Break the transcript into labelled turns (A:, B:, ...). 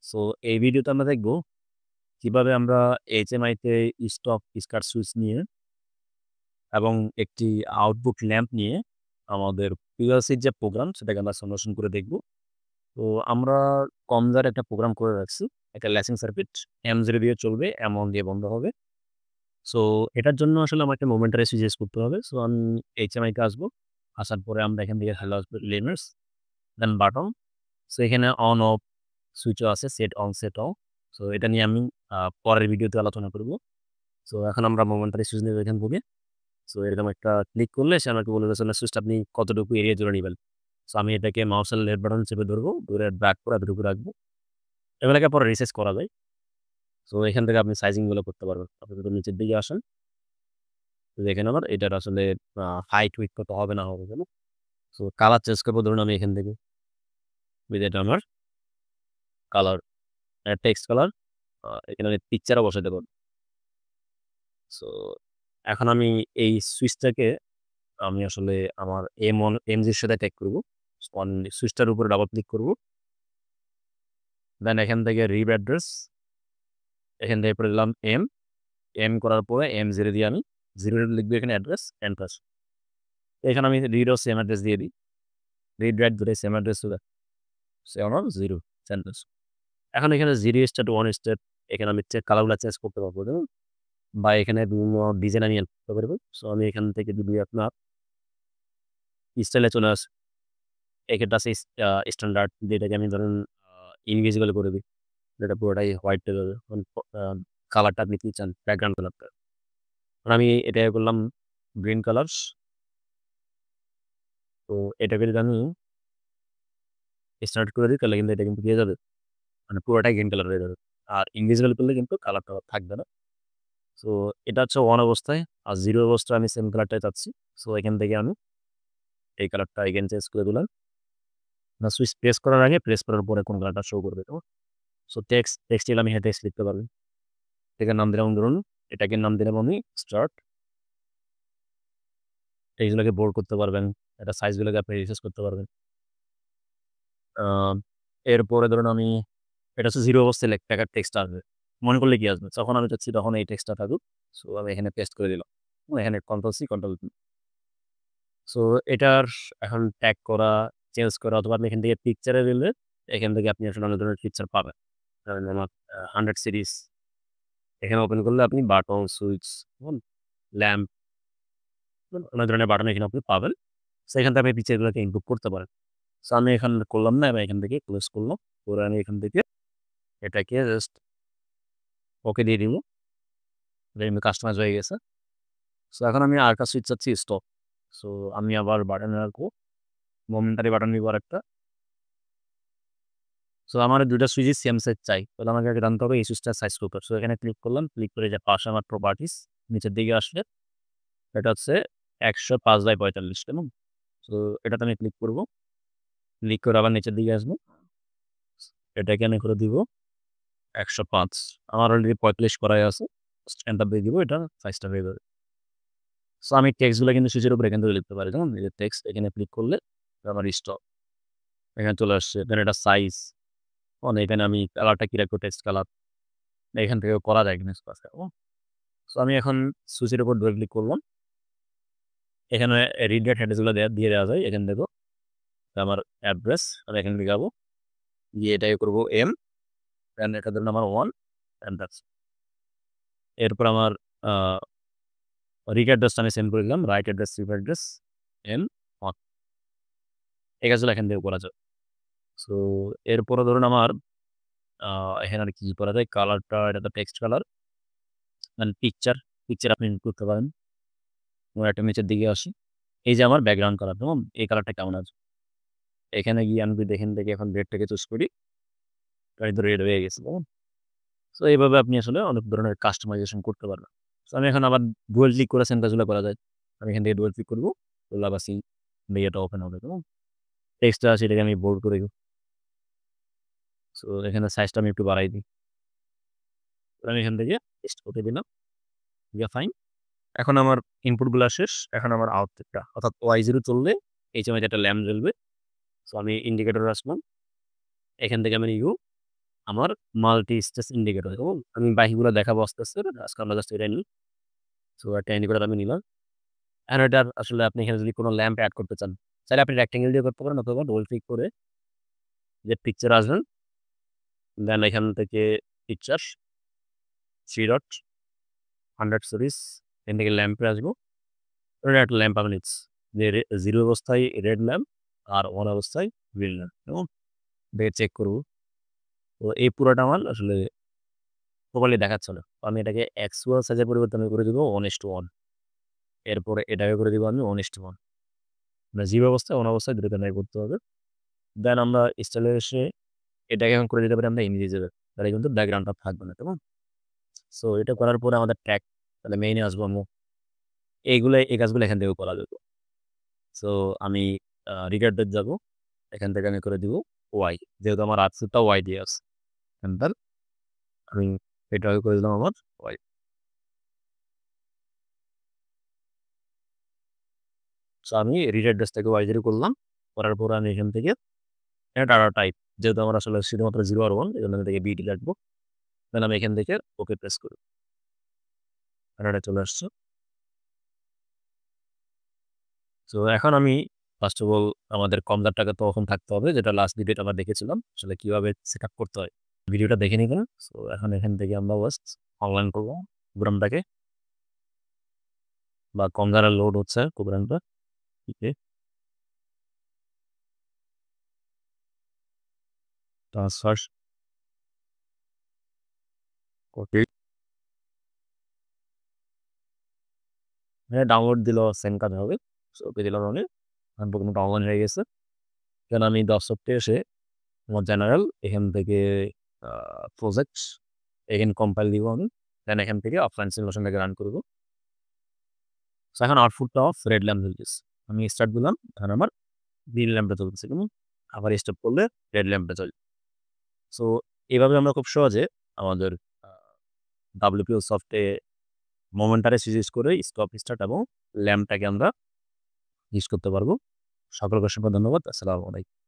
A: So এই ভিডিওতে আমরা দেখব কিভাবে আমরা HMI তে স্টক স্টার্ট সুইচ নিয়ে এবং একটি আউটপুট ল্যাম্প নিয়ে আমাদের PLC যে প্রোগ্রাম সেটাকে আমরা সলিউশন করে দেখব। তো আমরা কমজার একটা প্রোগ্রাম করে রাখছি। একটা ল্যাচিং সার্কিট M0 দিয়ে চলবে, M1 দিয়ে বন্ধ হবে। সো এটার জন্য আসলে আমাকে মোমেন্টারি সুইচ ইউজ করতে হবে। সো আমি HMI তে আসবো। আসার পরে আমরা এখান থেকে হ্যালো আসবে লিনার্স, দেন বাটন। সো এখানে অন অফ সুইচও আছে, set on set of. So এটা নিয়ে আমি পরের ভিডিওতে আলোচনা করব। সো এখন আমরা মোমেন্টারি সুইচ নেব এখান থেকে। সো এরকম একটা ক্লিক করলে সে আমাকে বলে দিচ্ছে সুইচটা আপনি কতটুকু এরিয়া জুড়ে নেবেন। সো আমি এটাকে মাউসের লেফট বাটন চেপে ধরবো, ধরে ড্র্যাগ করে এতটুকু রাখবো। এগুলোকে পরে রিসাইজ করা যায়। সো এখান থেকে আপনি সাইজিং গুলো করতে পারবেন। আপনি যদি নিচের দিকে আসেন, তো দেখেন আমার এটার আসলে হাইট উইথ কত হবে না হবে কেন। সো কালার চেঞ্জ করবো, ধরুন আমি এখান থেকে এটা আমার কালার টেক্সট কালার, এখানে আমি পিকচারও বসাতে পারবো। সো এখন আমি এই সুইচটাকে আমি আসলে আমার M0 সাথে ট্যাগ করবো। সুইচটার উপরে ডাবল ক্লিক করবো, দেন এখান থেকে রিড অ্যাড্রেস, এখান থেকে পড়ে দিলাম এম করার পরে M0 দিয়ে আমি 0 লিখবো এখানে অ্যাড্রেস, এন্টার। এখানে আমি রিডও সেম অ্যাড্রেস দিয়ে দিই, রিড রাইট ধরে সেম অ্যাড্রেস চলে 0 সেন্টার। এখন এখানে 0 স্টার টু 1 স্টার, এখানে আমি কালারগুলো চেঞ্জ করতে পারবো বা এখানে বিভিন্ন ডিজাইন আমি করতে পারবো। সো আমি এখান থেকে যদি আপনার স্টাইলে চলে আসে, এক্ষেত্রে আছে স্ট্যান্ডার্ড, যেটাকে আমি ধরেন ইনভিজিবল করে দিই, যেটা পুরোটাই হোয়াইট কালারটা আপনি কি চান, ব্যাকগ্রাউন্ড কালারটা। আমি এটা করলাম গ্রিন কালার। তো এটাকে যদি আমি স্টার্ট করে দিই তাহলে কিন্তু এটা কিন্তু দিয়ে যাবে, মানে পুরোটাই গ্রিন কালার হয়ে যাবে। আর ইনভিজিবল করলে কিন্তু কালারটা থাকবে না। সো এটা হচ্ছে 1 অবস্থায়, আর 0 অবস্থায় আমি সেম কালারটাই চাচ্ছি। সো এখান থেকে আমি এই কালারটা এগেন চেঞ্জ করে দিলাম। না, সুইচ প্রেস করার আগে প্রেস করার পরে কোন কালারটা শো করবে। তো সো টেক্সট আমি হ্যাঁ টেক্সট লিখতে পারবেন। এটাকে নাম দিলাম, ধরুন এটাকে নাম দিলাম আমি স্টার্ট। এইগুলোকে বোল্ড করতে পারবেন, এটা সাইজগুলোকে আপনি রিসাইজ করতে পারবেন। এরপরে ধরুন আমি এটা হচ্ছে 0 অবস্থায় লেখার টেক্সট আসবে, মনে করলে কি আসবে, যখন আমি চাচ্ছি তখন এই টেক্সটটা থাকুক। সো আমি এখানে পেস্ট করে দিলাম, এখানে কন্ট্রোল-C কন্ট্রোল-V। সো এটার এখন ট্যাগ করা, চেঞ্জ করা, অথবা আপনি এখান থেকে পিকচারে দিলে এখান থেকে আপনি আসলে অনেক ধরনের পিকচার পাবেন। ধরেন আমার 100 সিরিজ এখানে ওপেন করলে আপনি বাটন, সুইচ, ল্যাম্প, অনেক ধরনের বাটন এখানে আপনি পাবেন। সো এখান থেকে আপনি পিকচারগুলোকে ইনপুট করতে পারেন। সো আমি এখান করলাম না, আমি এখান থেকে ক্লোজ করলাম, করে আমি এখান থেকে এটাকে জাস্ট ওকে দিয়ে দিব, কাস্টমাইজ হয়ে গেছে। সো এখন আমি আরেকটা সুইচ চাচ্ছি স্টপ। সো আমি আবার বাটন রাখবো, মোমেন্টারি বাটন নিব আরেকটা। সো আমার 2টা সুইচই সেম সাইজ চাই, তাহলে আমাকে আগে জানতে হবে এই সুইচটার সাইজ কত। সো এখানে ক্লিক করলাম, ক্লিক করে যে পাশে আমার প্রপার্টিস নিচের দিকে আসলে এটা হচ্ছে 105/45, কেমন। সো এটাতে আমি ক্লিক করবো, ক্লিক করে আবার নিচের দিকে আসবো, এটাকে আমি করে দিব 105। আমার অলরেডি 45 করাই আছে, এন্টার দিয়ে দিব, এটা সাইজটা হয়ে যাবে। সো আমি টেক্সটগুলো কিন্তু সুইচের উপর এখান থেকে লিখতে পারি, যেমন এই যে টেক্সট, এখানে ক্লিক করলে আমার স্টপ এখানে চলে আসছে। দেন এটা সাইজ, এখানে আমি কালারটা কি রাখবো, টেক্সট কালার এখান থেকে করা যায় কিনা। সো আমি এখন সুইচের উপর ডবল ক্লিক করলাম, এখানে রিড রাইট অ্যাড্রেসগুলো দিয়ে দেওয়া যায়। এখান থেকে আমার অ্যাড্রেস আমি এখানে লিখাবো, দিয়ে এটাই করবো M, দেন এটা ধরুন আমার 1, অ্যাড্রেস। এরপর আমার রিড অ্যাড্রেসটা আমি সেন্ড করে দিলাম, right address, read address, M1। এই কাজগুলো এখান থেকে করা যায়। সো এরপরে ধরুন আমার এখানে আর কি করা যায়, কালারটা এটা তো টেক্সট কালার, দেন পিকচার আপনি ইনপুট করতে পারেন। একটা নিচের দিকে আসি, এই যে আমার ব্যাকগ্রাউন্ড কালার, কেমন, এই কালারটা কেমন আছে। এখানে গিয়ে আমি যদি এখান থেকে এখন রেডটাকে চুজ করি, তাই তো রেড হয়ে গেছে, কেমন। সো এইভাবে আপনি আসলে অনেক ধরনের কাস্টমাইজেশন করতে পারবেন। সো আমি এখন আবার ডুয়াল ক্লিক করে সেম কাজগুলো করা যায়। আমি এখান থেকে ডুয়াল ক্লিক করবো, করলে আবার এটা ওপেন হবে, কেমন। টেক্সটটা আছে এটাকে আমি বোল্ড করে দিব। সো এখানে সাইজটা আমি একটু বাড়াই দিই, আমি এখান থেকে টেক্সট ওকে দিলাম, ফাইন। এখন আমার ইনপুটগুলো শেষ, এখন আমার আউটপুটটা, অর্থাৎ Y0 চললে HMI একটা ল্যাম্প জ্বলবে। সো আমি ইন্ডিকেটর আসলাম, এখান থেকে আমি আমার মাল্টি স্টেজ ইন্ডিকেটর এবং আমি বাকিগুলো দেখাবো আস্তে আস্তে। আজকে আমরা জাস্ট এটা নিই। সো একটা ইন্ডিকেটর আমি নিলাম। এখন এটার আসলে আপনি এখানে যদি কোনো ল্যাম্প এড করতে চান, চাইলে আপনি রেক্টেঙ্গেল দিয়ে করতে পারেন অথবা ডবল ক্লিক করে যে পিকচার আসবেন, দেন এখান থেকে পিকচার, 3 ডট, 100 সিরিজ, এখান থেকে ল্যাম্পে আসবো। রেড ল্যাম্প আমি নিচ্ছি। যে 0 অবস্থায় রেড ল্যাম্প আর 1 অবস্থায় গ্রিন ল্যাম্প এবং দেখে চেক করব। তো এই পুরাটা আমার আসলে প্রপারলি দেখাচ্ছে না। তো আমি এটাকে অ্যাকচুয়াল সাইজের পরিবর্তে আমি করে দিব 1:1। এরপরে এটাকে করে দিব আমি 1:1। মানে 0 অবস্থায় 1 অবস্থায় দুটোকে নাই করতে হবে। দেন আমরা স্টাইলে এসে এটাকে এখন করে দিতে পারি আমরা ইমেজে। তাহলে কিন্তু ব্যাকগ্রাউন্ডটা থাকবে না, কেমন? সো এটা করার পরে আমাদের ট্যাগ, তাহলে মেইনে আসবো আমরা। এই কাজগুলো এখান থেকে করা যেত। সো আমি রিগার্ডেড যাব। এখান থেকে আমি করে দিব ওয়াই। যেহেতু আমার আউটপুটটা ওয়াই দিয়ে আছে। এন্টার। আমি এটাকে করে দিলাম আমার ওয়াই। সো আমি রিড অ্যাড্রেস থেকে ওয়াই 0 করলাম। করার পরে আমি এখান থেকে এটা ডাটা টাইপ, যেহেতু আমার আসলে শুধুমাত্র 0 আর 1, এজন্য আমি থেকে বিটি রাখবো। দেন আমি এখান থেকে ওকে প্রেস করব। ডাটা চলে আসছে। সো এখন আমি ফার্স্ট অফ অল আমাদের কমদারটাকে তখন থাকতে হবে, যেটা লাস্ট ভিডিওতে আমরা দেখেছিলাম আসলে কিভাবে সেটআপ করতে হয়। ভিডিওটা দেখে নিবেন। সো এখন এখান থেকে আমরা জাস্ট অনলাইন করব প্রোগ্রামটাকে, বা কমদারে লোড হচ্ছে প্রোগ্রামটা। ওকে, ট্রান্সফার। ওকে, হ্যাঁ ডাউনলোড দিলেও সেম কাজ হবে। সো ওকে দিলাম আমি। এখন প্রোগ্রামটা অনলাইন হয়ে গেছে। দেন আমি ডেস্কটপে এসে আমার জেনারেল এখান থেকে প্রজেক্টস এখানে কম্পাইল দিব আমি। দেন এখান থেকে অফলাইন সিমুলেশনটাকে রান করব। সো এখন আউটপুটটা অফ রেড ল্যাম্প জ্বলতেছে। আমি স্টার্ট দিলাম, এখন আমার গ্রিন ল্যাম্পটা জ্বলতেছে, কেমন? আবার স্টপ করলে রেড ল্যাম্পটা জ্বলবে। সো এভাবে আমরা খুব সহজে আমাদের WPO সফটে মোমেন্টারে সুইচ করে স্টপ, স্টার্ট এবং ল্যাম্পটাকে আমরা ইউজ করতে পারবো। সকলকে অসংখ্য ধন্যবাদ। আসসালামু আলাইকুম।